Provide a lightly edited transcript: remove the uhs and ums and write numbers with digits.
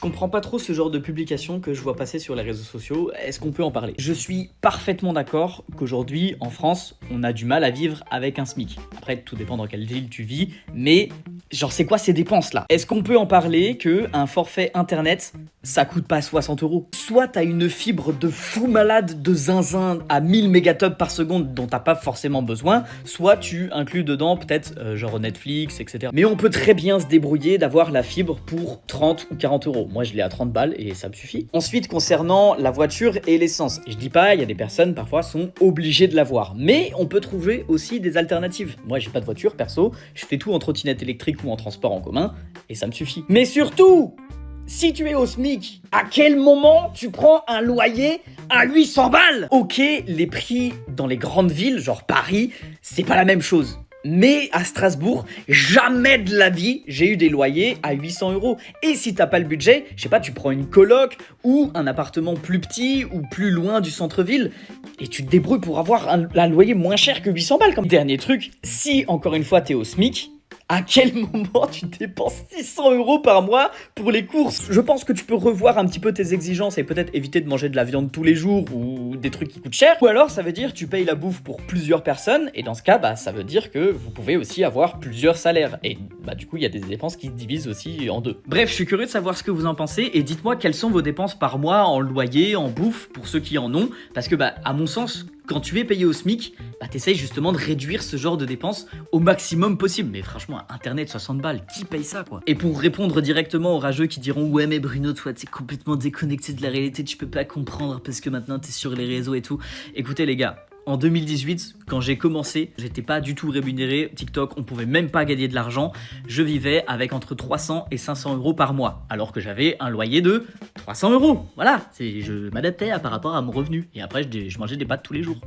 Je comprends pas trop ce genre de publication que je vois passer sur les réseaux sociaux. Est-ce qu'on peut en parler? Je suis parfaitement d'accord qu'aujourd'hui, en France, on a du mal à vivre avec un SMIC. Après, tout dépend dans quelle ville tu vis, mais genre, c'est quoi ces dépenses là? Est-ce qu'on peut en parler que un forfait internet, ça coûte pas 60 euros? Soit t'as une fibre de fou malade de zinzin à 1000 mégatubs par seconde dont t'as pas forcément besoin, soit tu inclus dedans peut-être genre Netflix, etc. Mais on peut très bien se débrouiller d'avoir la fibre pour 30 ou 40 euros. Moi, je l'ai à 30 balles et ça me suffit. Ensuite, concernant la voiture et l'essence, je dis pas, il y a des personnes parfois sont obligées de l'avoir, mais on peut trouver aussi des alternatives. Moi, j'ai pas de voiture perso, je fais tout en trottinette électrique ou en transport en commun et ça me suffit. Mais surtout, si tu es au SMIC, à quel moment tu prends un loyer à 800 balles? Ok, les prix dans les grandes villes, genre Paris, c'est pas la même chose. Mais à Strasbourg, jamais de la vie, j'ai eu des loyers à 800 euros. Et si t'as pas le budget, je sais pas, tu prends une coloc ou un appartement plus petit ou plus loin du centre-ville et tu te débrouilles pour avoir un loyer moins cher que 800 balles. Comme dernier truc, si encore une fois t'es au SMIC, à quel moment tu dépenses 600 euros par mois pour les courses? Je pense que tu peux revoir un petit peu tes exigences et peut-être éviter de manger de la viande tous les jours ou des trucs qui coûtent cher. Ou alors ça veut dire que tu payes la bouffe pour plusieurs personnes et dans ce cas, bah, ça veut dire que vous pouvez aussi avoir plusieurs salaires. Et bah, du coup, il y a des dépenses qui se divisent aussi en deux. Bref, je suis curieux de savoir ce que vous en pensez et dites-moi quelles sont vos dépenses par mois en loyer, en bouffe, pour ceux qui en ont. Parce que bah, à mon sens, quand tu es payé au SMIC, bah, t'essayes justement de réduire ce genre de dépenses au maximum possible. Mais franchement, Internet 60 balles, qui paye ça quoi? Et pour répondre directement aux rageux qui diront ouais mais Bruno, toi t'es complètement déconnecté de la réalité, tu peux pas comprendre parce que maintenant t'es sur les réseaux et tout. Écoutez les gars, en 2018, quand j'ai commencé, j'étais pas du tout rémunéré. TikTok, on pouvait même pas gagner de l'argent. Je vivais avec entre 300 et 500 euros par mois, alors que j'avais un loyer de 300 euros. Voilà, je m'adaptais par rapport à mon revenu. Et après, je mangeais des pâtes tous les jours.